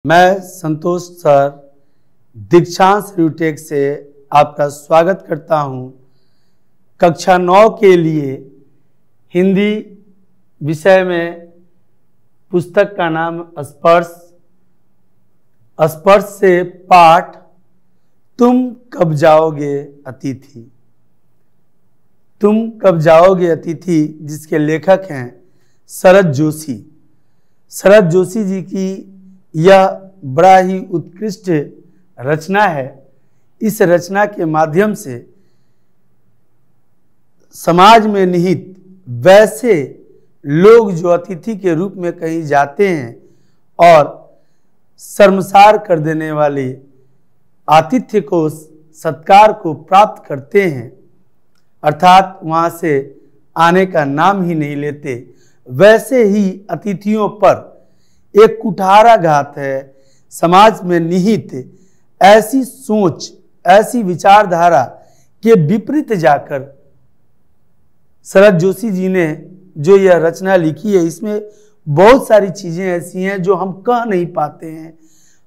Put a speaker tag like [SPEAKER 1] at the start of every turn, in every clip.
[SPEAKER 1] मैं संतोष सर दीक्षांत रूटेक से आपका स्वागत करता हूं। कक्षा 9 के लिए हिंदी विषय में पुस्तक का नाम स्पर्श। स्पर्श से पाठ तुम कब जाओगे अतिथि। तुम कब जाओगे अतिथि, जिसके लेखक हैं शरद जोशी। शरद जोशी जी की यह बड़ा ही उत्कृष्ट रचना है। इस रचना के माध्यम से समाज में निहित वैसे लोग जो अतिथि के रूप में कहीं जाते हैं और शर्मसार कर देने वाले आतिथ्य को, सत्कार को प्राप्त करते हैं, अर्थात वहाँ से आने का नाम ही नहीं लेते, वैसे ही अतिथियों पर एक कुठाराघात है। समाज में निहित ऐसी सोच, ऐसी विचारधारा के विपरीत जाकर शरद जोशी जी ने जो यह रचना लिखी है, इसमें बहुत सारी चीजें ऐसी हैं जो हम कह नहीं पाते हैं,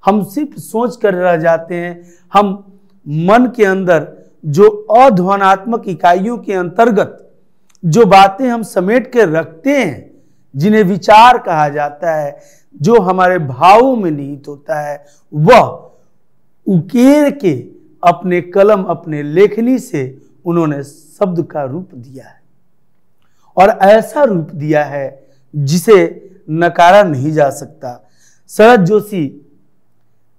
[SPEAKER 1] हम सिर्फ सोच कर रह जाते हैं। हम मन के अंदर जो अध्वनात्मक इकाइयों के अंतर्गत जो बातें हम समेट के रखते हैं, जिन्हें विचार कहा जाता है, जो हमारे भावों में निहित होता है, वह उकेर के अपने कलम, अपने लेखनी से उन्होंने शब्द का रूप दिया है, और ऐसा रूप दिया है जिसे नकारा नहीं जा सकता। शरद जोशी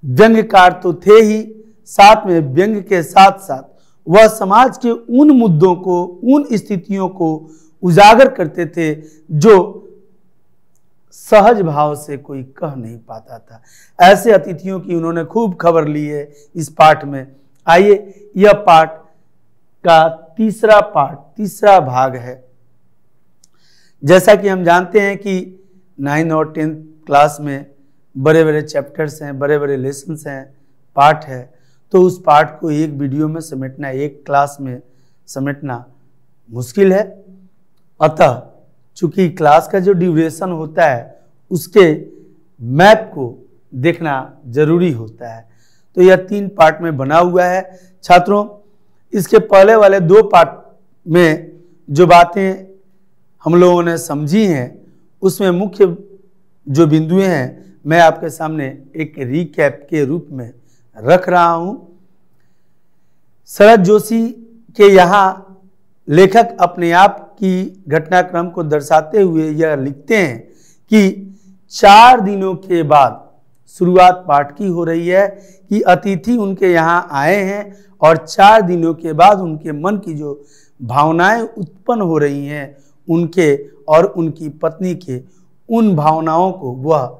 [SPEAKER 1] व्यंग्यकार तो थे ही, साथ में व्यंग्य के साथ साथ वह समाज के उन मुद्दों को, उन स्थितियों को उजागर करते थे जो सहज भाव से कोई कह नहीं पाता था। ऐसे अतिथियों की उन्होंने खूब खबर ली है इस पाठ में। आइए, यह पाठ का तीसरा भाग है। जैसा कि हम जानते हैं कि 9 और 10 क्लास में बड़े बड़े चैप्टर्स हैं, बड़े बड़े लेसन्स हैं, पाठ है, तो उस पाठ को एक वीडियो में समेटना, एक क्लास में समेटना मुश्किल है। अतः चूंकि क्लास का जो ड्यूरेशन होता है उसके मैप को देखना जरूरी होता है, तो यह 3 पार्ट में बना हुआ है। छात्रों, इसके पहले वाले 2 पार्ट में जो बातें हम लोगों ने समझी हैं, उसमें मुख्य जो बिंदुएं हैं मैं आपके सामने एक रीकैप के रूप में रख रहा हूं। शरद जोशी के यहाँ लेखक अपने आप की घटनाक्रम को दर्शाते हुए यह लिखते हैं कि 4 दिनों के बाद, शुरुआत पाठ की हो रही है कि अतिथि उनके यहाँ आए हैं और 4 दिनों के बाद उनके मन की जो भावनाएं उत्पन्न हो रही हैं, उनके और उनकी पत्नी के उन भावनाओं को वह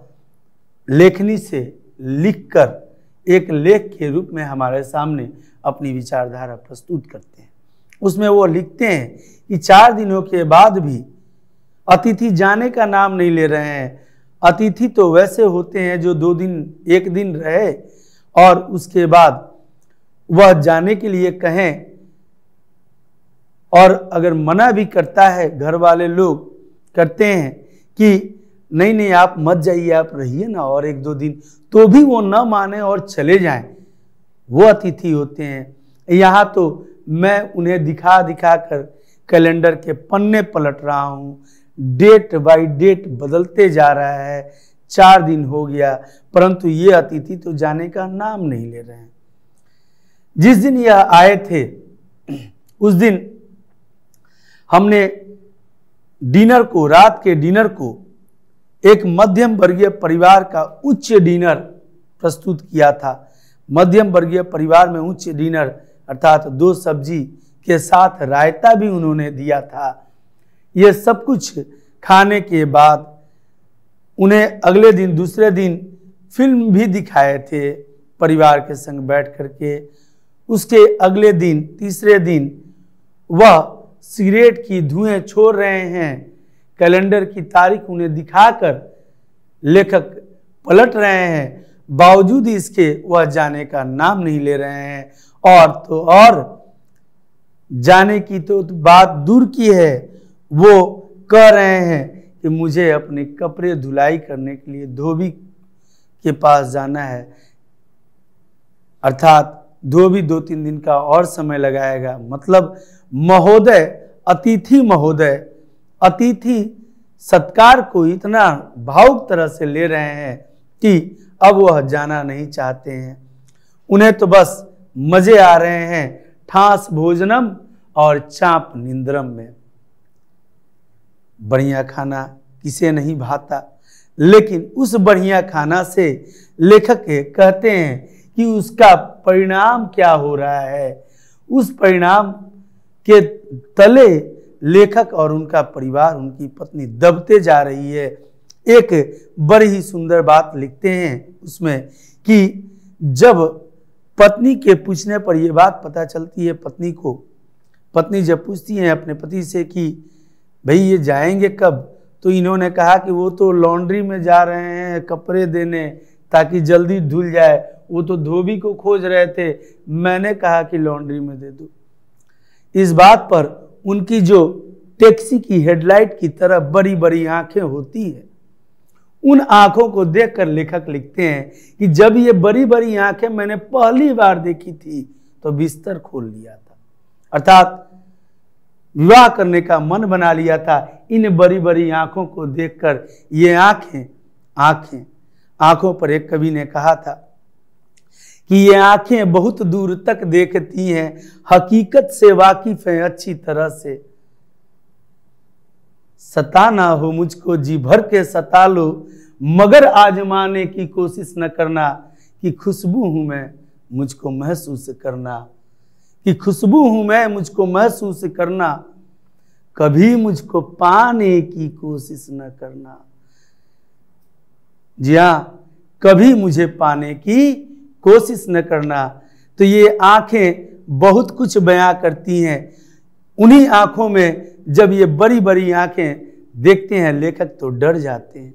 [SPEAKER 1] लेखनी से लिखकर एक लेख के रूप में हमारे सामने अपनी विचारधारा प्रस्तुत करते हैं। उसमें वो लिखते हैं कि 4 दिनों के बाद भी अतिथि जाने का नाम नहीं ले रहे हैं। अतिथि तो वैसे होते हैं जो 2 दिन, 1 दिन रहे और उसके बाद वह जाने के लिए कहें, और अगर मना भी करता है, घर वाले लोग करते हैं कि नहीं नहीं आप मत जाइए, आप रहिए ना और 1-2 दिन, तो भी वो न माने और चले जाएं, वो अतिथि होते हैं। यहाँ तो मैं उन्हें दिखा दिखा कर कैलेंडर के पन्ने पलट रहा हूँ, डेट बाय डेट बदलते जा रहा है, 4 दिन हो गया, परंतु ये अतिथि तो जाने का नाम नहीं ले रहे हैं। जिस दिन यह आए थे उस दिन हमने डिनर को, रात के डिनर को एक मध्यम वर्गीय परिवार का उच्च डिनर प्रस्तुत किया था। मध्यम वर्गीय परिवार में उच्च डिनर अर्थात 2 सब्जी के साथ रायता भी उन्होंने दिया था। ये सब कुछ खाने के बाद उन्हें अगले दिन, दूसरे दिन फिल्म भी दिखाए थे परिवार के संग बैठ करके। उसके अगले दिन, तीसरे दिन वह सिगरेट की धुएं छोड़ रहे हैं। कैलेंडर की तारीख उन्हें दिखाकर लेखक पलट रहे हैं, बावजूद इसके वह जाने का नाम नहीं ले रहे हैं। और तो और जाने की तो बात दूर की है, वो कह रहे हैं कि मुझे अपने कपड़े धुलाई करने के लिए धोबी के पास जाना है, अर्थात धोबी 2-3 दिन का और समय लगाएगा। मतलब महोदय, अतिथि महोदय अतिथि सत्कार को इतना भावुक तरह से ले रहे हैं कि अब वह जाना नहीं चाहते हैं। उन्हें तो बस मजे आ रहे हैं ठास भोजनम और चाप निंद्रम में। बढ़िया खाना किसे नहीं भाता, लेकिन उस बढ़िया खाना से लेखक कहते हैं कि उसका परिणाम क्या हो रहा है। उस परिणाम के तले लेखक और उनका परिवार, उनकी पत्नी दबते जा रही है। एक बड़ी ही सुंदर बात लिखते हैं उसमें कि जब पत्नी के पूछने पर यह बात पता चलती है पत्नी जब पूछती है अपने पति से कि भाई ये जाएंगे कब, तो इन्होंने कहा कि वो तो लॉन्ड्री में जा रहे हैं कपड़े देने ताकि जल्दी धुल जाए, वो तो धोबी को खोज रहे थे, मैंने कहा कि लॉन्ड्री में दे दो। इस बात पर उनकी जो टैक्सी की हेडलाइट की तरह बड़ी बड़ी आंखें होती है, उन आंखों को देखकर लेखक लिखते हैं कि जब ये बड़ी बड़ी आंखें मैंने पहली बार देखी थी तो बिस्तर खोल लिया था, अर्थात विवाह करने का मन बना लिया था इन बड़ी बड़ी आंखों को देखकर। ये आंखों पर एक कवि ने कहा था कि ये आंखें बहुत दूर तक देखती हैं, हकीकत से वाकिफ हैं अच्छी तरह से। सताना हो मुझको जी भर के सता लो, मगर आजमाने की कोशिश न करना कि खुशबू हूं मैं मुझको महसूस करना, कि खुशबू हूं मैं मुझको महसूस करना, कभी मुझको पाने की कोशिश न करना। जी हाँ, कभी मुझे पाने की कोशिश न करना। तो ये आंखें बहुत कुछ बयां करती हैं। उन्हीं आंखों में जब ये बड़ी बड़ी आंखें देखते हैं लेखक तो डर जाते हैं,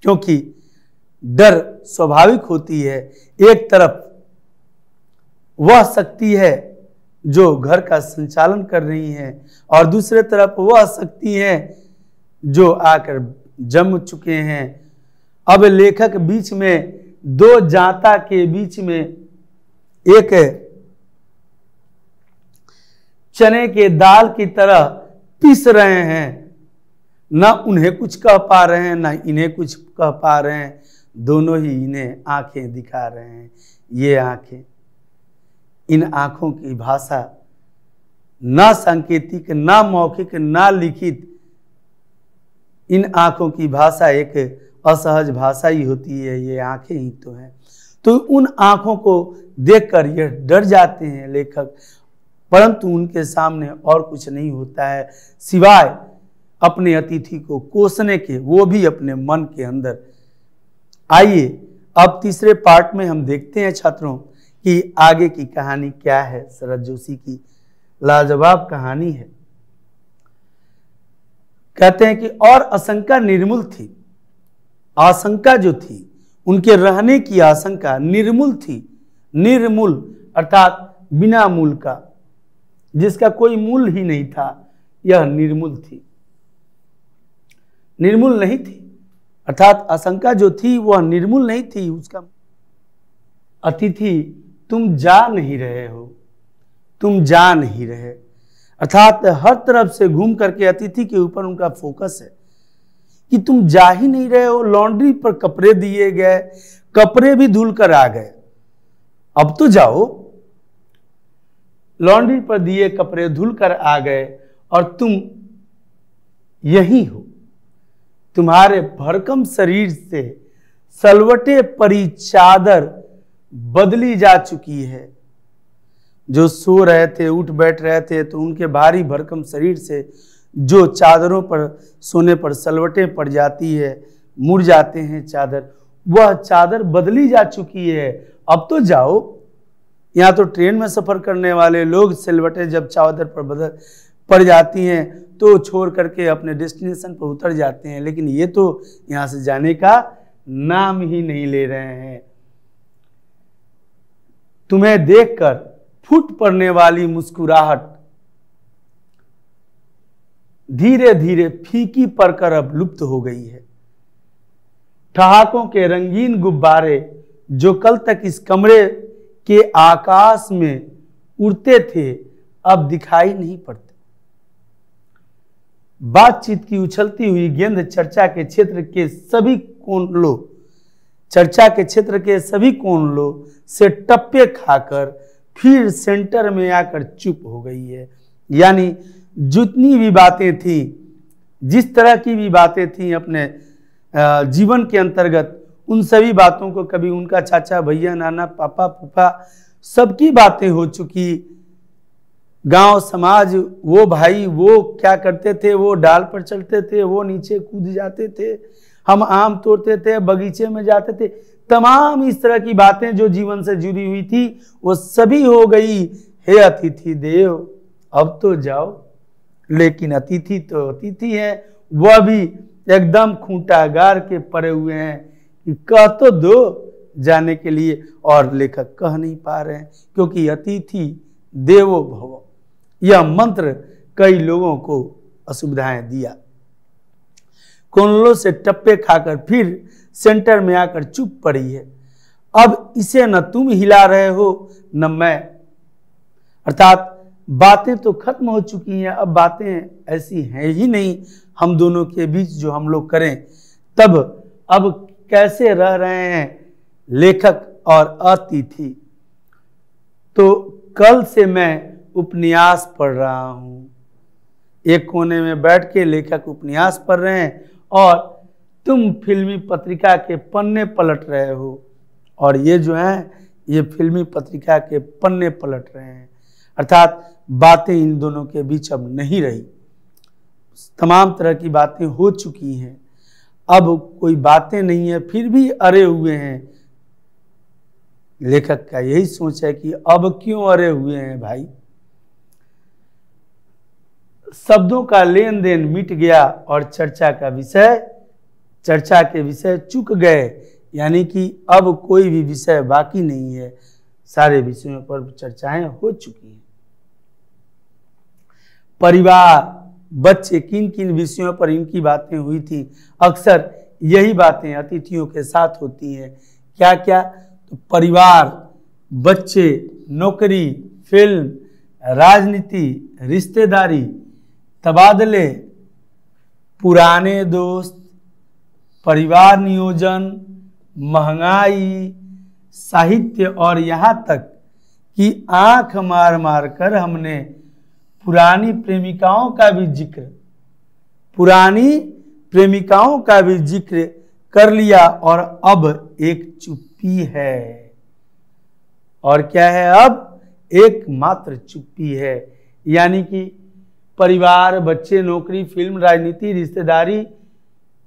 [SPEAKER 1] क्योंकि डर स्वाभाविक होती है। एक तरफ वह शक्ति है जो घर का संचालन कर रही है और दूसरे तरफ वह शक्ति है जो आकर जम चुके हैं। अब लेखक बीच में दो जाता के बीच में एक चने के दाल की तरह पीस रहे हैं, ना उन्हें कुछ कह पा रहे हैं ना इन्हें कुछ कह पा रहे हैं, दोनों ही इन्हें आंखें दिखा रहे हैं। ये आंखें, इन आंखों की भाषा ना सांकेतिक ना मौखिक ना लिखित, इन आंखों की भाषा एक असहज भाषा ही होती है। ये आंखें ही तो हैं। तो उन आंखों को देखकर ये डर जाते हैं लेखक, परंतु उनके सामने और कुछ नहीं होता है सिवाय अपने अतिथि को कोसने के, वो भी अपने मन के अंदर। आइए अब तीसरे पार्ट में हम देखते हैं छात्रों कि आगे की कहानी क्या है। शरद जोशी की लाजवाब कहानी है। कहते हैं कि और आशंका निर्मूल थी। आशंका जो थी, उनके रहने की आशंका निर्मूल थी। निर्मूल अर्थात बिना मूल का, जिसका कोई मूल ही नहीं था, यह निर्मूल थी। निर्मूल नहीं थी अर्थात आशंका जो थी वह निर्मूल नहीं थी। उसका अतिथि तुम जा नहीं रहे हो, तुम जा नहीं रहे, अर्थात हर तरफ से घूम करके अतिथि के ऊपर उनका फोकस है कि तुम जा ही नहीं रहे हो। लॉन्ड्री पर कपड़े दिए गए, कपड़े भी धुल कर आ गए, अब तो जाओ। लॉन्ड्री पर दिए कपड़े धुल कर आ गए और तुम यही हो। तुम्हारे भरकम शरीर से सलवटे परी चादर बदली जा चुकी है। जो सो रहे थे, उठ बैठ रहे थे, तो उनके भारी भरकम शरीर से जो चादरों पर सोने पर सलवटें पड़ जाती है, मुड़ जाते हैं चादर, वह चादर बदली जा चुकी है। अब तो जाओ। यहाँ तो ट्रेन में सफर करने वाले लोग सलवटें जब चादर पर पड़ जाती हैं तो छोड़ करके अपने डेस्टिनेशन पर उतर जाते हैं, लेकिन ये तो यहाँ से जाने का नाम ही नहीं ले रहे हैं। तुम्हें देखकर फूट पड़ने वाली मुस्कुराहट धीरे धीरे फीकी पड़कर अब लुप्त हो गई है। ठहाकों के रंगीन गुब्बारे जो कल तक इस कमरे के आकाश में उड़ते थे अब दिखाई नहीं पड़ते। बातचीत की उछलती हुई गेंद चर्चा के क्षेत्र के सभी कोनलों से टप्पे खाकर फिर सेंटर में आकर चुप हो गई है। यानी जितनी भी बातें थी, जिस तरह की भी बातें थी अपने जीवन के अंतर्गत, उन सभी बातों को कभी उनका चाचा, भैया, नाना, पापा, फूफा सबकी बातें हो चुकी। गांव समाज, वो भाई वो क्या करते थे, वो डाल पर चढ़ते थे, वो नीचे कूद जाते थे, हम आम तोड़ते थे, बगीचे में जाते थे, तमाम इस तरह की बातें जो जीवन से जुड़ी हुई थी वो सभी हो गई। हे अतिथि देव अब तो जाओ। लेकिन अतिथि तो अतिथि है, वह भी एकदम खूंटा गाड़ के पड़े हुए हैं कि कह तो दो जाने के लिए, और लेखक कह नहीं पा रहे हैं क्योंकि अतिथि देवो भव यह मंत्र कई लोगों को असुविधाएं दिया। कोनलों से टप्पे खाकर फिर सेंटर में आकर चुप पड़ी है। अब इसे न तुम हिला रहे हो न मैं, अर्थात बातें तो खत्म हो चुकी हैं, अब बातें ऐसी हैं ही नहीं हम दोनों के बीच जो हम लोग करें। तब अब कैसे रह रहे हैं लेखक और अतिथि। तो कल से मैं उपन्यास पढ़ रहा हूं। एक कोने में बैठ के लेखक उपन्यास पढ़ रहे हैं और तुम फिल्मी पत्रिका के पन्ने पलट रहे हो, और ये जो है ये फिल्मी पत्रिका के पन्ने पलट रहे हैं। अर्थात बातें इन दोनों के बीच अब नहीं रही, तमाम तरह की बातें हो चुकी हैं, अब कोई बातें नहीं है, फिर भी अरे हुए हैं। लेखक का यही सोच है कि अब क्यों अरे हुए हैं भाई। शब्दों का लेन देन मिट गया और चर्चा के विषय चुक गए, यानी कि अब कोई भी विषय बाकी नहीं है, सारे विषयों पर चर्चाएं हो चुकी हैं। परिवार, बच्चे, किन किन विषयों पर इनकी बातें हुई थी, अक्सर यही बातें अतिथियों के साथ होती हैं। क्या क्या? तो परिवार, बच्चे, नौकरी, फिल्म, राजनीति, रिश्तेदारी, तबादले, पुराने दोस्त, परिवार नियोजन, महंगाई, साहित्य, और यहाँ तक कि आंख मार मार कर हमने पुरानी प्रेमिकाओं का भी जिक्र कर लिया, और अब एक चुप्पी है। और क्या है? अब एकमात्र चुप्पी है। यानी कि परिवार, बच्चे, नौकरी, फिल्म, राजनीति, रिश्तेदारी,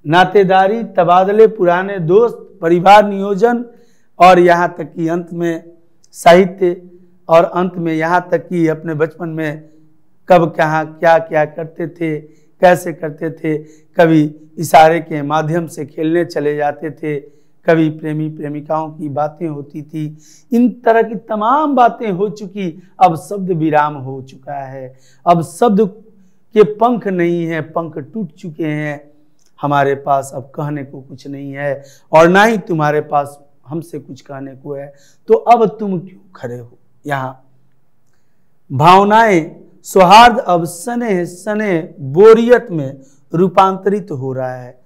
[SPEAKER 1] नातेदारी, तबादले, पुराने दोस्त, परिवार नियोजन, और यहाँ तक कि अंत में साहित्य, और अंत में यहाँ तक कि अपने बचपन में कब कहाँ क्या क्या करते थे, कैसे करते थे, कभी इशारे के माध्यम से खेलने चले जाते थे, कभी प्रेमी प्रेमिकाओं की बातें होती थी। इन तरह की तमाम बातें हो चुकी, अब शब्द विराम हो चुका है, अब शब्द के पंख नहीं है, पंख टूट चुके हैं। हमारे पास अब कहने को कुछ नहीं है, और ना ही तुम्हारे पास हमसे कुछ कहने को है, तो अब तुम क्यों खड़े हो यहाँ? भावनाएं, सौहार्द अब सने सने बोरियत में रूपांतरित हो रहा है।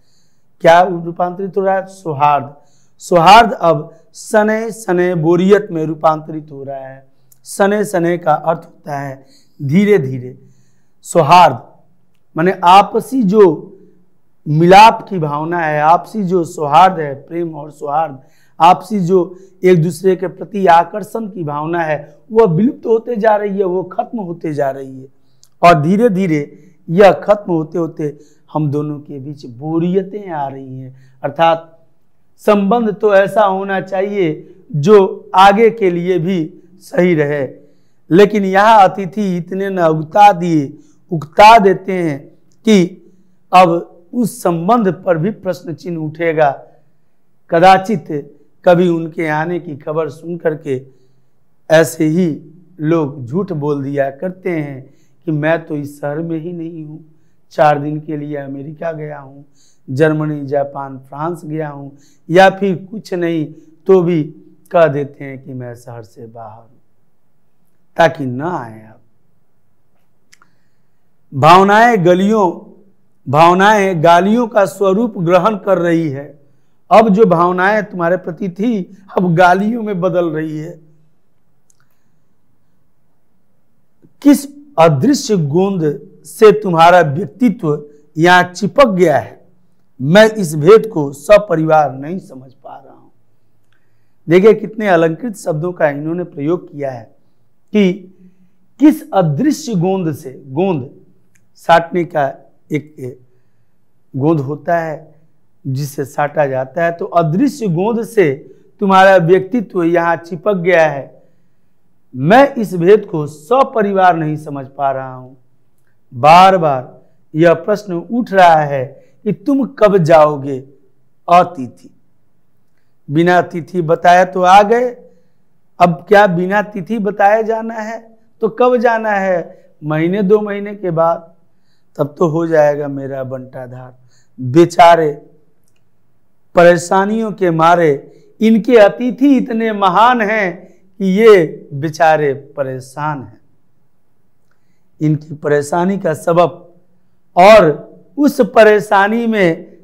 [SPEAKER 1] क्या रूपांतरित हो रहा है? सौहार्द अब सने सने बोरियत में रूपांतरित हो रहा है। सने सने का अर्थ होता है धीरे धीरे। सौहार्द माने आपसी जो मिलाप की भावना है, आपसी जो सौहार्द है, प्रेम और सौहार्द, आपसी जो एक दूसरे के प्रति आकर्षण की भावना है, वह विलुप्त होते जा रही है, वो खत्म होते जा रही है। और धीरे धीरे यह खत्म होते होते हम दोनों के बीच बोरियतें आ रही हैं। अर्थात संबंध तो ऐसा होना चाहिए जो आगे के लिए भी सही रहे, लेकिन यहाँ अतिथि इतने न उकता देते हैं कि अब उस संबंध पर भी प्रश्न चिन्ह उठेगा। कदाचित कभी उनके आने की खबर सुन करके ऐसे ही लोग झूठ बोल दिया करते हैं कि मैं तो इस शहर में ही नहीं हूँ, 4 दिन के लिए अमेरिका गया हूँ, जर्मनी, जापान, फ्रांस गया हूँ, या फिर कुछ नहीं तो भी कह देते हैं कि मैं शहर से बाहर हूँ, ताकि न आए आप। भावनाएं गालियों का स्वरूप ग्रहण कर रही है। अब जो भावनाएं तुम्हारे प्रति थी अब गालियों में बदल रही है। किस अदृश्य गोंद से तुम्हारा व्यक्तित्व यहां चिपक गया है, मैं इस भेद को सपरिवार नहीं समझ पा रहा हूं। देखिए कितने अलंकृत शब्दों का इन्होंने प्रयोग किया है कि किस अदृश्य गोंद से, गोंद साटने का एक गोंद होता है जिससे साटा जाता है, तो अदृश्य गोंद से तुम्हारा व्यक्तित्व यहां चिपक गया है, मैं इस भेद को सपरिवार नहीं समझ पा रहा हूं। बार बार यह प्रश्न उठ रहा है कि तुम कब जाओगे अतिथि। बिना तिथि बताए तो आ गए, अब क्या बिना तिथि बताए जाना है? तो कब जाना है? महीने 2 महीने के बाद, तब तो हो जाएगा मेरा बंटाधार। बेचारे परेशानियों के मारे, इनके अतिथि इतने महान हैं कि ये बेचारे परेशान हैं। इनकी परेशानी का सबब, और उस परेशानी में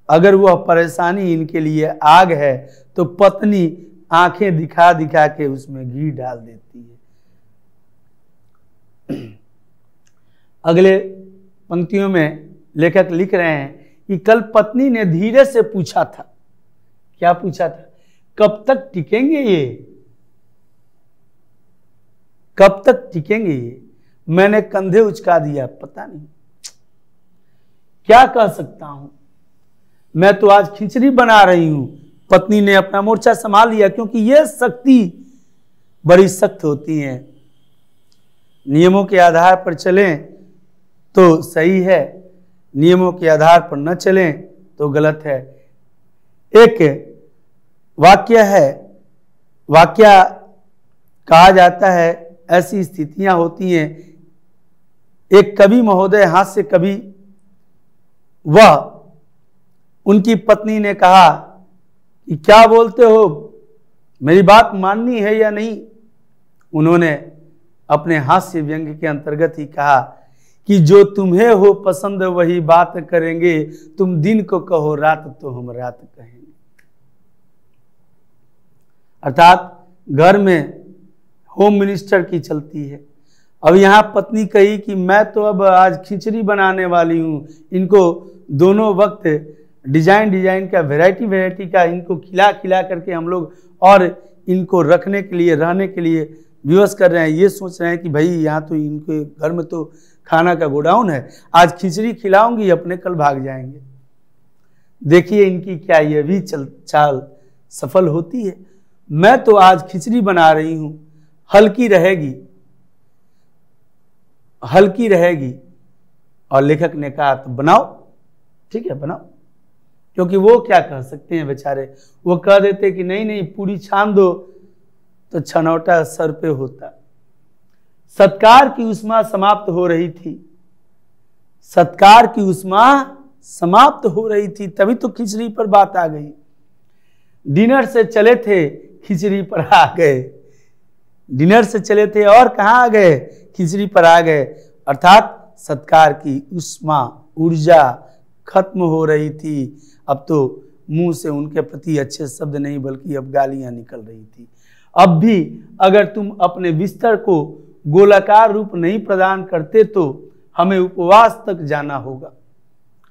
[SPEAKER 1] अगर वह परेशानी इनके लिए आग है तो पत्नी आंखें दिखा दिखा के उसमें घी डाल देती है। अगले पंक्तियों में लेखक लिख रहे हैं कि कल पत्नी ने धीरे से पूछा था। क्या पूछा था? कब तक टिकेंगे ये, कब तक टिकेंगे ये? मैंने कंधे उचका दिया, पता नहीं क्या कह सकता हूं, मैं तो आज खिचड़ी बना रही हूं। पत्नी ने अपना मोर्चा संभाल लिया, क्योंकि यह शक्ति बड़ी सख्त होती है। नियमों के आधार पर चलें तो सही है, नियमों के आधार पर न चलें तो गलत है। एक वाक्य कहा जाता है, ऐसी स्थितियां होती हैं। एक कवि महोदय हास्य कवि, वह उनकी पत्नी ने कहा कि क्या बोलते हो, मेरी बात माननी है या नहीं? उन्होंने अपने हास्य व्यंग्य के अंतर्गत ही कहा कि जो तुम्हें हो पसंद वही बात करेंगे, तुम दिन को कहो रात तो हम रात कहेंगे। अर्थात घर में होम मिनिस्टर की चलती है। अब यहाँ पत्नी कही कि मैं तो अब आज खिचड़ी बनाने वाली हूँ, इनको दोनों वक्त डिजाइन का वैरायटी का इनको खिला करके हम लोग और इनको रखने के लिए, रहने के लिए विवश कर रहे हैं। ये सोच रहे हैं कि भाई यहाँ तो इनके घर में तो खाना का गोडाउन है, आज खिचड़ी खिलाऊंगी, अपने कल भाग जाएंगे। देखिए इनकी क्या ये भी चाल सफल होती है। मैं तो आज खिचड़ी बना रही हूँ, हल्की रहेगी। और लेखक ने कहा तो बनाओ, ठीक है बनाओ, क्योंकि वो क्या कह सकते हैं बेचारे। वो कह देते कि नहीं पूरी छान दो तो छनौटा सर पे होता। सत्कार की उष्मा समाप्त हो रही थी, सत्कार की उष्मा समाप्त हो रही थी, तभी तो खिचड़ी पर बात आ गई। डिनर से चले थे, खिचड़ी पर आ गए। डिनर से चले थे और कहाँ आ गए? खिचड़ी पर आ गए। अर्थात सत्कार की उष्मा, ऊर्जा खत्म हो रही थी। अब तो मुंह से उनके प्रति अच्छे शब्द नहीं बल्कि अब गालियां निकल रही थी। अब भी अगर तुम अपने बिस्तर को गोलाकार रूप नहीं प्रदान करते तो हमें उपवास तक जाना होगा।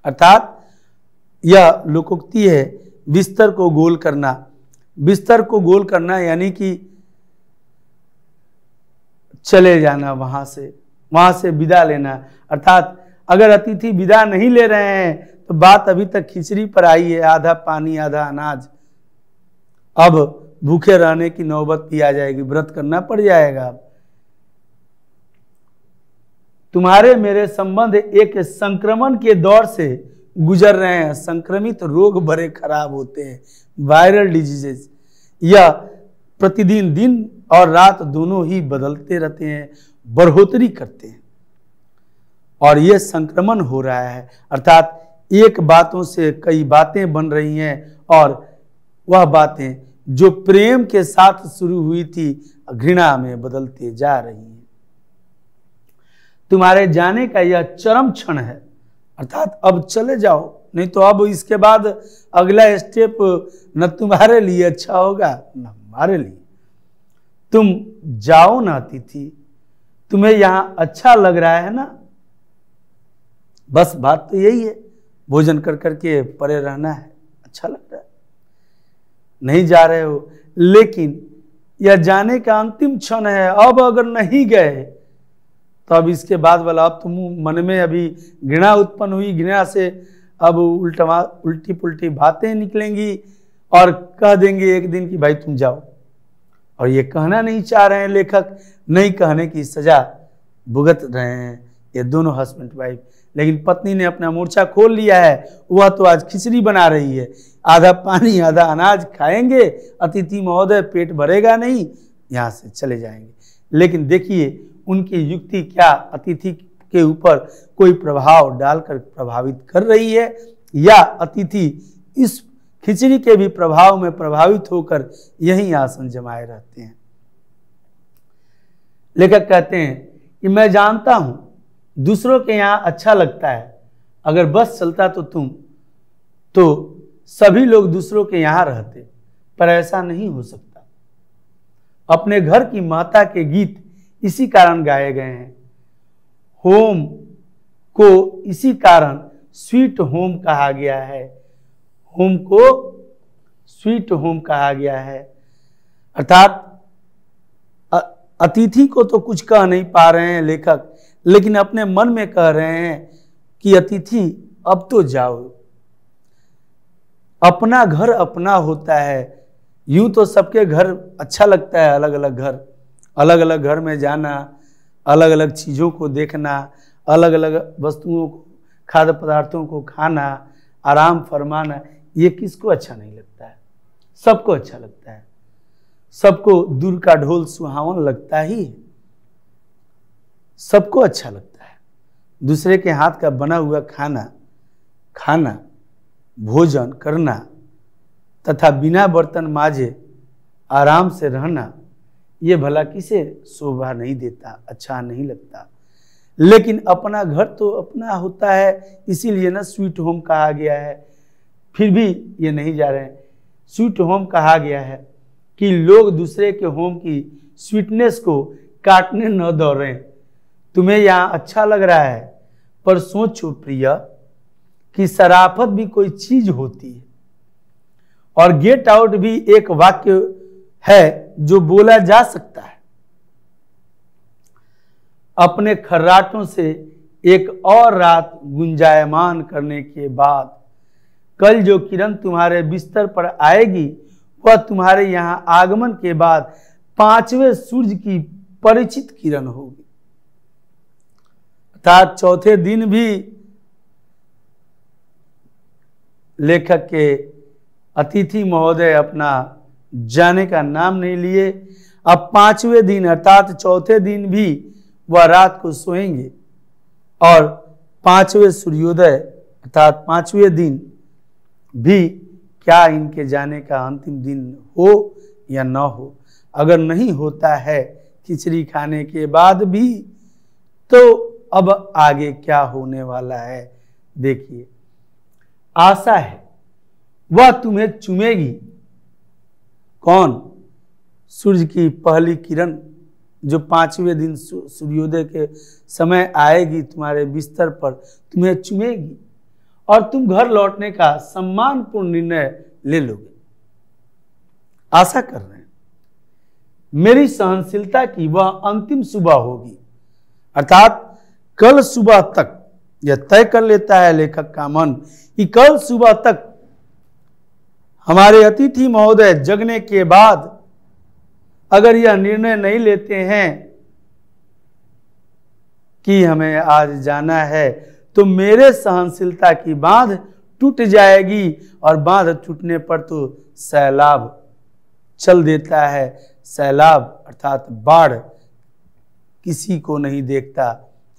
[SPEAKER 1] अर्थात यह लोकोक्ति है, बिस्तर को गोल करना। बिस्तर को गोल करना यानी कि चले जाना, वहां से विदा लेना। अर्थात अगर अतिथि विदा नहीं ले रहे हैं तो बात अभी तक खिचड़ी पर आई है, आधा पानी आधा अनाज। अब भूखे रहने की नौबत भी आ जाएगी, व्रत करना पड़ जाएगा। तुम्हारे मेरे संबंध एक संक्रमण के दौर से गुजर रहे हैं। संक्रमित रोग बड़े खराब होते हैं, वायरल डिजीजेस। यह प्रतिदिन दिन और रात दोनों ही बदलते रहते हैं, बढ़ोतरी करते हैं, और यह संक्रमण हो रहा है। अर्थात एक बातों से कई बातें बन रही हैं और वह बातें जो प्रेम के साथ शुरू हुई थी घृणा में बदलते जा रही हैं। तुम्हारे जाने का यह चरम क्षण है, अर्थात अब चले जाओ, नहीं तो अब इसके बाद अगला स्टेप न तुम्हारे लिए अच्छा होगा न हमारे लिए। तुम जाओ ना अतिथि, तुम्हें यहां अच्छा लग रहा है ना? बस बात तो यही है, भोजन कर करके परे रहना है, अच्छा लग रहा है, नहीं जा रहे हो। लेकिन यह जाने का अंतिम क्षण है, अब अगर नहीं गए तो अब इसके बाद वाला, अब तुम मन में अभी घृणा उत्पन्न हुई, घृणा से अब उल्टी पुल्टी बातें निकलेंगी और कह देंगे एक दिन कि भाई तुम जाओ। और ये कहना नहीं चाह रहे हैं लेखक, नहीं कहने की सजा भुगत रहे हैं ये दोनों हस्बैंड वाइफ। लेकिन पत्नी ने अपना मोर्चा खोल लिया है, वह तो आज खिचड़ी बना रही है, आधा पानी आधा अनाज खाएंगे, अतिथि महोदय पेट भरेगा नहीं, यहाँ से चले जाएंगे। लेकिन देखिए उनकी युक्ति क्या अतिथि के ऊपर कोई प्रभाव डालकर प्रभावित कर रही है, या अतिथि इस खिचड़ी के भी प्रभाव में प्रभावित होकर यही आसन जमाए रहते हैं। लेखक कहते हैं कि मैं जानता हूं दूसरों के यहाँ अच्छा लगता है, अगर बस चलता तो सभी लोग दूसरों के यहाँ रहते, पर ऐसा नहीं हो सकता। अपने घर की माता के गीत इसी कारण गाए गए हैं। होम को इसी कारण स्वीट होम कहा गया है, होम को स्वीट होम कहा गया है। अर्थात अतिथि को तो कुछ कह नहीं पा रहे हैं लेखक, लेकिन अपने मन में कह रहे हैं कि अतिथि अब तो जाओ। अपना घर अपना होता है, यूं तो सबके घर अच्छा लगता है, अलग अलग घर में जाना, अलग अलग चीज़ों को देखना, अलग अलग वस्तुओं को, खाद्य पदार्थों को खाना, आराम फरमाना, ये किसको अच्छा नहीं लगता है? सबको अच्छा लगता है, सबको दूर का ढोल सुहावन लगता ही है, सबको अच्छा लगता है। दूसरे के हाथ का बना हुआ खाना, भोजन करना तथा बिना बर्तन माजे आराम से रहना, ये भला किसे शोभा नहीं देता, अच्छा नहीं लगता। लेकिन अपना घर तो अपना होता है, इसीलिए ना स्वीट होम कहा गया है। फिर भी ये नहीं जा रहे हैं। स्वीट होम कहा गया है कि लोग दूसरे के होम की स्वीटनेस को काटने न दौड़ें। तुम्हें यहाँ अच्छा लग रहा है, पर सोचो प्रिय कि शराफत भी कोई चीज होती है, और गेट आउट भी एक वाक्य है जो बोला जा सकता है। अपने खर्राटों से एक और रात गुंजायमान करने के बाद कल जो किरण तुम्हारे बिस्तर पर आएगी, वह तुम्हारे यहां आगमन के बाद 5वें सूर्य की परिचित किरण होगी। अर्थात चौथे दिन भी लेखक के अतिथि महोदय अपना जाने का नाम नहीं लिए। अब 5वें दिन अर्थात चौथे दिन भी वह रात को सोएंगे, और 5वें सूर्योदय अर्थात 5वें दिन भी क्या इनके जाने का अंतिम दिन हो या न हो। अगर नहीं होता है खिचड़ी खाने के बाद भी, तो अब आगे क्या होने वाला है देखिए। आशा है वह तुम्हें चूमेगी। कौन? सूर्य की पहली किरण जो 5वें दिन सूर्योदय के समय आएगी तुम्हारे बिस्तर पर, तुम्हें चूमेगी और तुम घर लौटने का सम्मानपूर्ण निर्णय ले लोगे। आशा कर रहे हैं मेरी सहनशीलता की वह अंतिम सुबह होगी, अर्थात कल सुबह तक। यह तय कर लेता है लेखक का मन कि कल सुबह तक हमारे अतिथि महोदय जगने के बाद अगर यह निर्णय नहीं लेते हैं कि हमें आज जाना है, तो मेरे सहनशीलता की बांध टूट जाएगी, और बांध टूटने पर तो सैलाब चल देता है। सैलाब अर्थात बाढ़ किसी को नहीं देखता,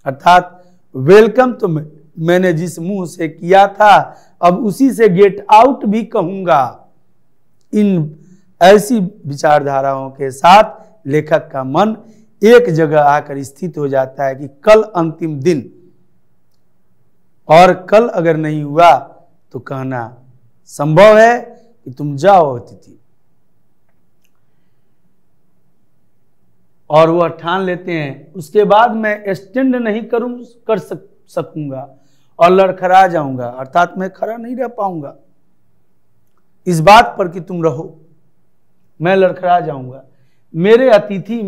[SPEAKER 1] अर्थात वेलकम तो मैंने जिस मुंह से किया था अब उसी से गेट आउट भी कहूंगा। इन ऐसी विचारधाराओं के साथ लेखक का मन एक जगह आकर स्थित हो जाता है कि कल अंतिम दिन, और कल अगर नहीं हुआ तो कहना संभव है कि तुम जाओ अतिथि। और वह ठान लेते हैं उसके बाद मैं स्टैंड नहीं कर सकूंगा और लड़खड़ा जाऊंगा, अर्थात मैं खड़ा नहीं रह पाऊंगा इस बात पर कि तुम रहो, मैं लड़खड़ा जाऊंगा। मेरे अतिथि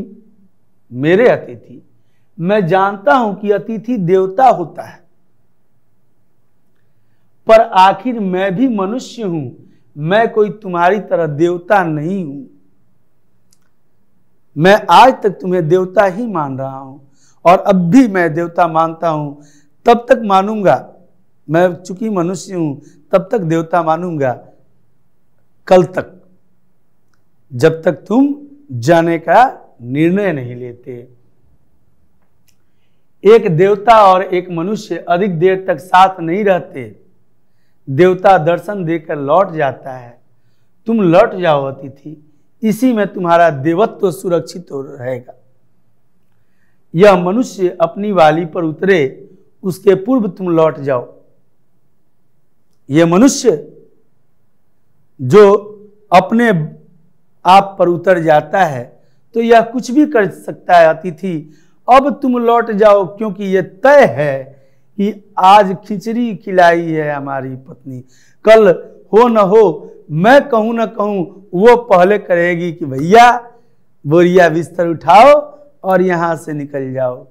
[SPEAKER 1] मैं जानता हूं कि अतिथि देवता होता है, पर आखिर मैं भी मनुष्य हूं, मैं कोई तुम्हारी तरह देवता नहीं हूं। मैं आज तक तुम्हें देवता ही मान रहा हूं और अब भी मैं देवता मानता हूं, तब तक मानूंगा, मैं चूंकि मनुष्य हूं तब तक देवता मानूंगा, कल तक, जब तक तुम जाने का निर्णय नहीं लेते। एक देवता और एक मनुष्य अधिक देर तक साथ नहीं रहते। देवता दर्शन देकर लौट जाता है, तुम लौट जाओ अतिथि, इसी में तुम्हारा देवत्व सुरक्षित रहेगा। यह मनुष्य अपनी वाली पर उतरे उसके पूर्व तुम लौट जाओ। यह मनुष्य जो अपने आप पर उतर जाता है तो यह कुछ भी कर सकता है। अतिथि अब तुम लौट जाओ, क्योंकि यह तय है कि आज खिचड़ी खिलाई है हमारी पत्नी, कल हो न हो, मैं कहूं न कहूं वो पहले करेगी कि भैया बोरिया बिस्तर उठाओ और यहां से निकल जाओ।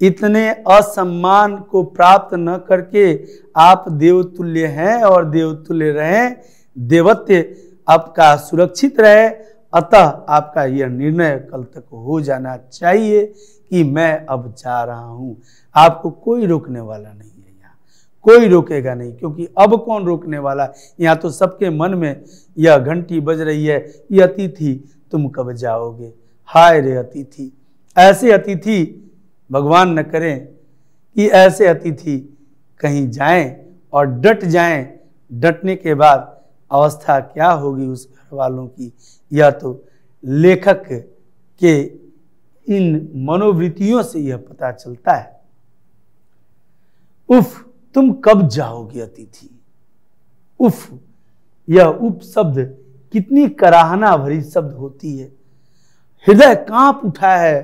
[SPEAKER 1] इतने असम्मान को प्राप्त न करके आप देवतुल्य हैं और देवतुल्य रहें, देवत्व आपका सुरक्षित रहे। अतः आपका यह निर्णय कल तक हो जाना चाहिए कि मैं अब जा रहा हूं। आपको कोई रोकने वाला नहीं है, यहाँ कोई रोकेगा नहीं, क्योंकि अब कौन रोकने वाला। यहाँ तो सबके मन में यह घंटी बज रही है, ये अतिथि तुम कब जाओगे। हाय रे अतिथि, ऐसे अतिथि भगवान न करें कि ऐसे अतिथि कहीं जाएं और डट जाएं। डटने के बाद अवस्था क्या होगी उस घर वालों की, यह तो लेखक के इन मनोवृत्तियों से यह पता चलता है। उफ, तुम कब जाओगे अतिथि। उफ, यह उप शब्द कितनी कराहना भरी शब्द होती है। हृदय कांप उठा है,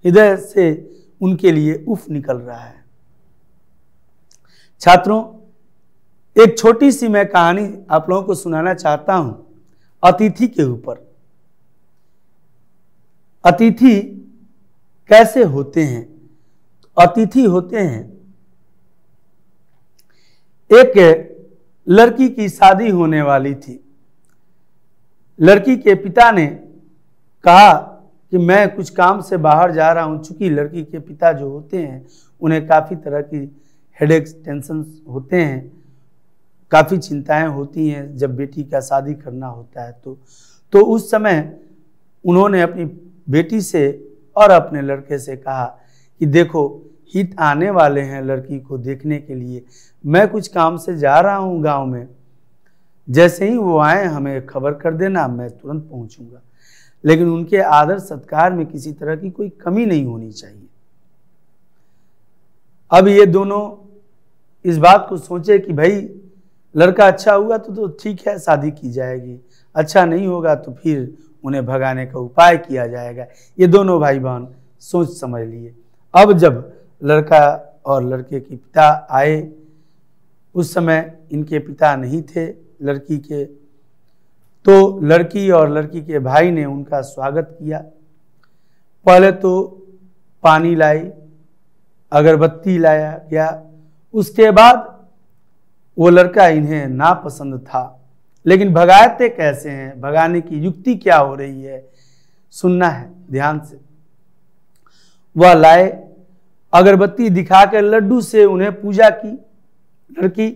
[SPEAKER 1] हृदय से उनके लिए उफ निकल रहा है। छात्रों, एक छोटी सी मैं कहानी आप लोगों को सुनाना चाहता हूं अतिथि के ऊपर। अतिथि कैसे होते हैं। अतिथि होते हैं, एक लड़की की शादी होने वाली थी। लड़की के पिता ने कहा कि मैं कुछ काम से बाहर जा रहा हूं। चूंकि लड़की के पिता जो होते हैं उन्हें काफ़ी तरह की हेडेक्स, टेंशन होते हैं, काफ़ी चिंताएं होती हैं जब बेटी का शादी करना होता है। तो उस समय उन्होंने अपनी बेटी से और अपने लड़के से कहा कि देखो, हित आने वाले हैं लड़की को देखने के लिए, मैं कुछ काम से जा रहा हूं गांव में, जैसे ही वो आए हमें खबर कर देना, मैं तुरंत पहुंचूंगा। लेकिन उनके आदर सत्कार में किसी तरह की कोई कमी नहीं होनी चाहिए। अब ये दोनों इस बात को सोचे कि भाई लड़का अच्छा हुआ तो ठीक है, शादी की जाएगी, अच्छा नहीं होगा तो फिर उन्हें भगाने का उपाय किया जाएगा। ये दोनों भाई बहन सोच समझ लिए। अब जब लड़का और लड़के के पिता आए, उस समय इनके पिता नहीं थे लड़की के, तो लड़की और लड़की के भाई ने उनका स्वागत किया। पहले तो पानी लाई, अगरबत्ती लाया गया। उसके बाद वो लड़का इन्हें नापसंद था, लेकिन भगाते कैसे हैं, भगाने की युक्ति क्या हो रही है, सुनना है ध्यान से। वह लाए, अगरबत्ती दिखाकर लड्डू से उन्हें पूजा की लड़की,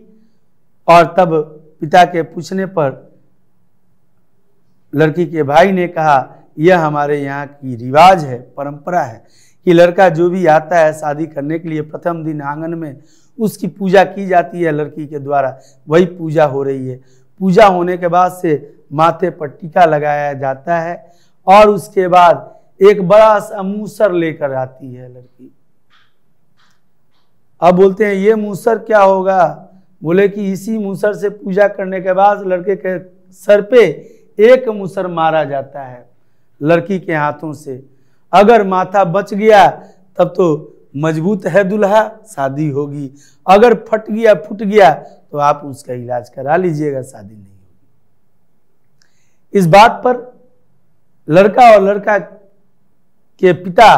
[SPEAKER 1] और तब पिता के पूछने पर लड़की के भाई ने कहा, यह हमारे यहाँ की रिवाज है, परंपरा है कि लड़का जो भी आता है शादी करने के लिए प्रथम दिन आंगन में उसकी पूजा की जाती है लड़की के द्वारा, वही पूजा हो रही है। पूजा होने के बाद से माथे पर टीका लगाया जाता है और उसके बाद एक बड़ा सा मूसर लेकर आती है लड़की। अब बोलते हैं ये मूसर क्या होगा? बोले कि इसी मूसर से पूजा करने के बाद लड़के के सर पे एक मूसर मारा जाता है लड़की के हाथों से। अगर माथा बच गया तब तो मजबूत है दूल्हा, शादी होगी। अगर फट गया तो आप उसका इलाज करा लीजिएगा, शादी नहीं होगी। इस बात पर लड़का और लड़का के पिता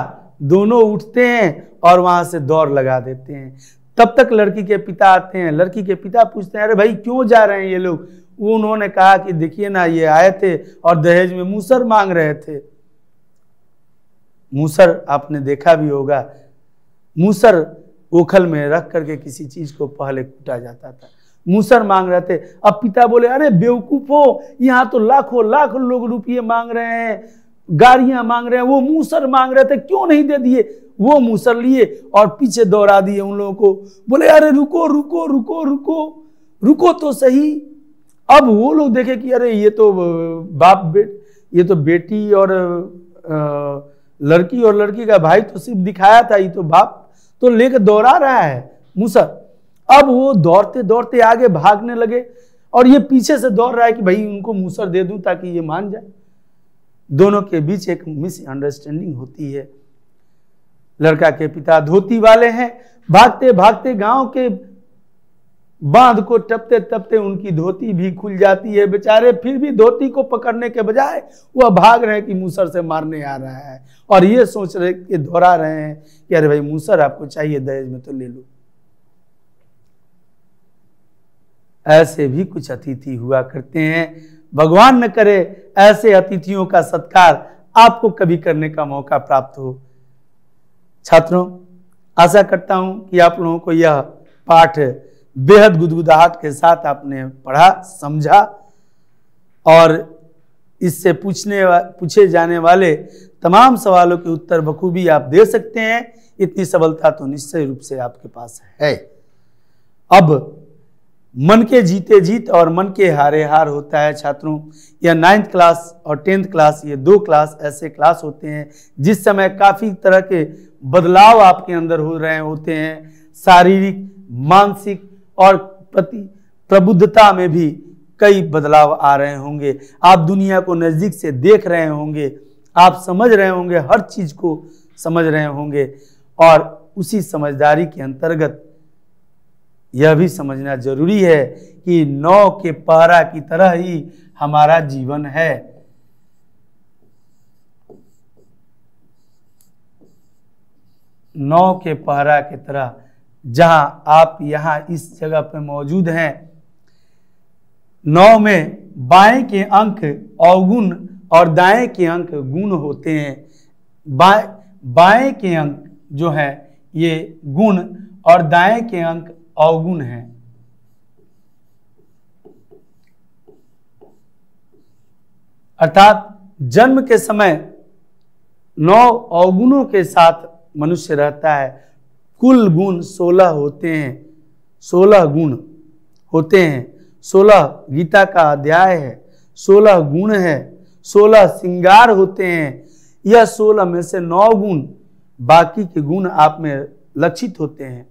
[SPEAKER 1] दोनों उठते हैं और वहां से दौड़ लगा देते हैं। तब तक लड़की के पिता आते हैं। लड़की के पिता पूछते हैं, अरे भाई क्यों जा रहे हैं ये लोग? उन्होंने कहा कि देखिए ना, ये आए थे और दहेज में मूसर मांग रहे थे। मूसर आपने देखा भी होगा, मूसर ओखल में रख करके किसी चीज को पहले कूटा जाता था। मूसर मांग रहे थे। अब पिता बोले, अरे बेवकूफो, यहाँ तो लाखों लाख लोग रुपये मांग रहे हैं, गाड़ियां मांग रहे हैं, वो मूसर मांग रहे थे, क्यों नहीं दे दिए? वो मूसर लिए और पीछे दौड़ा दिए उन लोगों को। बोले, अरे रुको रुको रुको रुको रुको तो सही। अब वो लोग देखे कि अरे ये तो ये तो बेटी और लड़की और लड़की का भाई तो सिर्फ दिखाया था, ये तो बाप तो लेकर दौड़ा रहा है मूसर। अब वो दौड़ते दौड़ते आगे भागने लगे और ये पीछे से दौड़ रहा है कि भाई उनको मूसर दे दूं ताकि ये मान जाए। दोनों के बीच एक मिसअंडरस्टैंडिंग होती है। लड़का के पिता धोती वाले हैं, भागते भागते गांव के बांध को टपते टपते उनकी धोती भी खुल जाती है बेचारे। फिर भी धोती को पकड़ने के बजाय वह भाग रहे हैं कि मूसर से मारने आ रहा है और ये सोच रहे कि दोहरा रहे हैं कि अरे भाई मूसर आपको चाहिए दहेज में तो ले लो। ऐसे भी कुछ अतिथि हुआ करते हैं। भगवान न करे ऐसे अतिथियों का सत्कार आपको कभी करने का मौका प्राप्त हो। छात्रों, आशा करता हूं कि आप लोगों को यह पाठ बेहद गुदगुदाहट के साथ आपने पढ़ा, समझा और इससे पूछे जाने वाले तमाम सवालों के उत्तर बखूबी आप दे सकते हैं। इतनी सबलता तो निश्चय रूप से आपके पास है। अब मन के जीते जीत और मन के हारे हार होता है। छात्रों, यह 9th क्लास और 10th क्लास, ये 2 क्लास ऐसे क्लास होते हैं जिस समय काफ़ी तरह के बदलाव आपके अंदर हो रहे होते हैं। शारीरिक, मानसिक और प्रबुद्धता में भी कई बदलाव आ रहे होंगे। आप दुनिया को नज़दीक से देख रहे होंगे, आप समझ रहे होंगे, हर चीज़ को समझ रहे होंगे और उसी समझदारी के अंतर्गत यह भी समझना जरूरी है कि नौ के पहरा की तरह ही हमारा जीवन है। नौ के पहरा की तरह, जहां आप यहां इस जगह पर मौजूद हैं। 9 में बाएं के अंक अवगुण और दाएं के अंक गुण होते हैं। बाएं के अंक जो है ये गुण और दाएं के अंक अवगुण है। अर्थात जन्म के समय 9 अवगुणों के साथ मनुष्य रहता है। कुल गुण 16 होते हैं, 16 गुण होते हैं। 16 गीता का अध्याय है, 16 गुण है, 16 श्रृंगार होते हैं। यह 16 में से 9 गुण, बाकी के गुण आप में लक्षित होते हैं,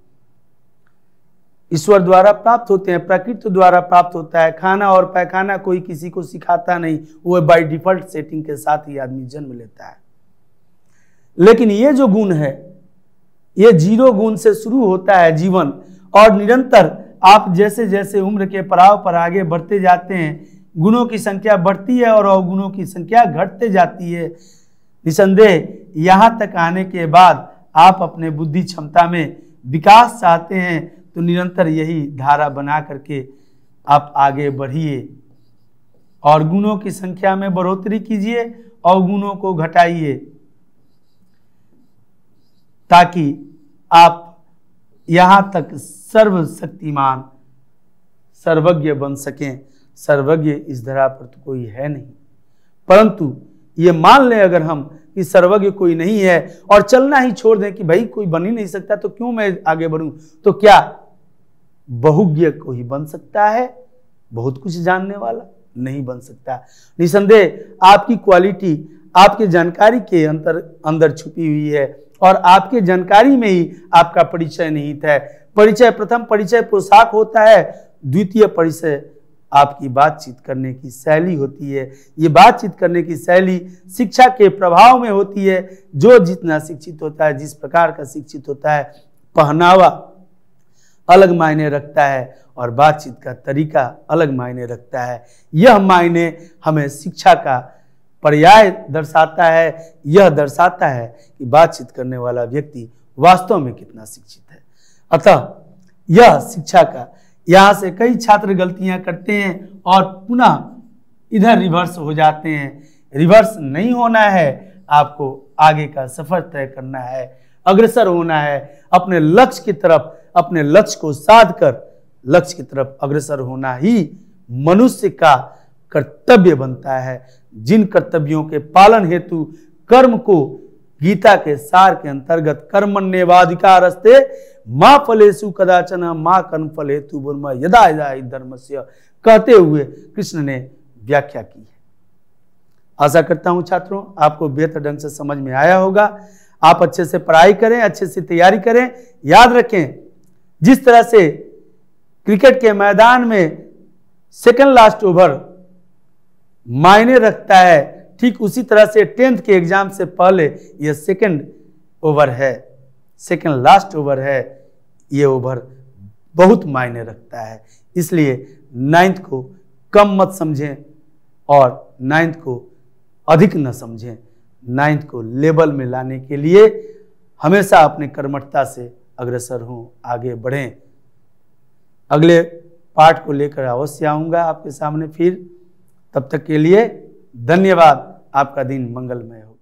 [SPEAKER 1] ईश्वर द्वारा प्राप्त होते हैं, प्रकृति द्वारा प्राप्त होता है। खाना और पैखाना कोई किसी को सिखाता नहीं, वो बाय डिफॉल्ट सेटिंग के साथ ही आदमी जन्म लेता है। लेकिन ये जो गुण है, ये 0 गुण से शुरू होता है जीवन और निरंतर आप जैसे जैसे उम्र के पड़ाव पर आगे बढ़ते जाते हैं, गुणों की संख्या बढ़ती है और अवगुणों की संख्या घटते जाती है। निसंदेह यहाँ तक आने के बाद आप अपने बुद्धि क्षमता में विकास चाहते हैं तो निरंतर यही धारा बना करके आप आगे बढ़िए और गुणों की संख्या में बढ़ोतरी कीजिए और गुणों को घटाइए, ताकि आप यहां तक सर्वशक्तिमान सर्वज्ञ बन सकें। सर्वज्ञ इस धरा पर तो कोई है नहीं, परंतु ये मान लें अगर हम कि सर्वज्ञ कोई नहीं है और चलना ही छोड़ दें कि भाई कोई बन ही नहीं सकता तो क्यों मैं आगे बढ़ूं, तो क्या बहुज्ञ कोई बन सकता है? बहुत कुछ जानने वाला नहीं बन सकता। निसंदेह आपकी क्वालिटी आपके जानकारी के अंदर छुपी हुई है और आपके जानकारी में ही आपका परिचय निहित है। परिचय, प्रथम परिचय पोशाक होता है, द्वितीय परिचय आपकी बातचीत करने की शैली होती है। ये बातचीत करने की शैली शिक्षा के प्रभाव में होती है। जो जितना शिक्षित होता है, जिस प्रकार का शिक्षित होता है, पहनावा अलग मायने रखता है और बातचीत का तरीका अलग मायने रखता है। यह मायने हमें शिक्षा का पर्याय दर्शाता है। यह दर्शाता है कि बातचीत करने वाला व्यक्ति वास्तव में कितना शिक्षित है। अतः यह शिक्षा का, यहाँ से कई छात्र गलतियां करते हैं और पुनः इधर रिवर्स हो जाते हैं। रिवर्स नहीं होना है, आपको आगे का सफर तय करना है, अग्रसर होना है अपने लक्ष्य की तरफ। अपने लक्ष्य को साध कर लक्ष्य की तरफ अग्रसर होना ही मनुष्य का कर्तव्य बनता है। जिन कर्तव्यों के पालन हेतु कर्म को गीता के सार के अंतर्गत कर्मण्येवाधिकारस्ते मां फलेषु कदाचन मां कर्म फल हेतु ब्रह्म यदा यदा हि धर्मस्य कहते हुए कृष्ण ने व्याख्या की है। आशा करता हूं छात्रों आपको बेहतर ढंग से समझ में आया होगा। आप अच्छे से पढ़ाई करें, अच्छे से तैयारी करें। याद रखें, जिस तरह से क्रिकेट के मैदान में सेकंड लास्ट ओवर मायने रखता है, ठीक उसी तरह से 10th के एग्जाम से पहले यह सेकंड ओवर है, सेकंड लास्ट ओवर है, ये ओवर बहुत मायने रखता है। इसलिए 9th को कम मत समझें और 9th को अधिक न समझें। 9th को लेवल में लाने के लिए हमेशा अपने कर्मठता से अग्रसर हों, आगे बढ़ें। अगले पाठ को लेकर अवश्य आऊँगा आपके सामने फिर। तब तक के लिए धन्यवाद। आपका दिन मंगलमय हो।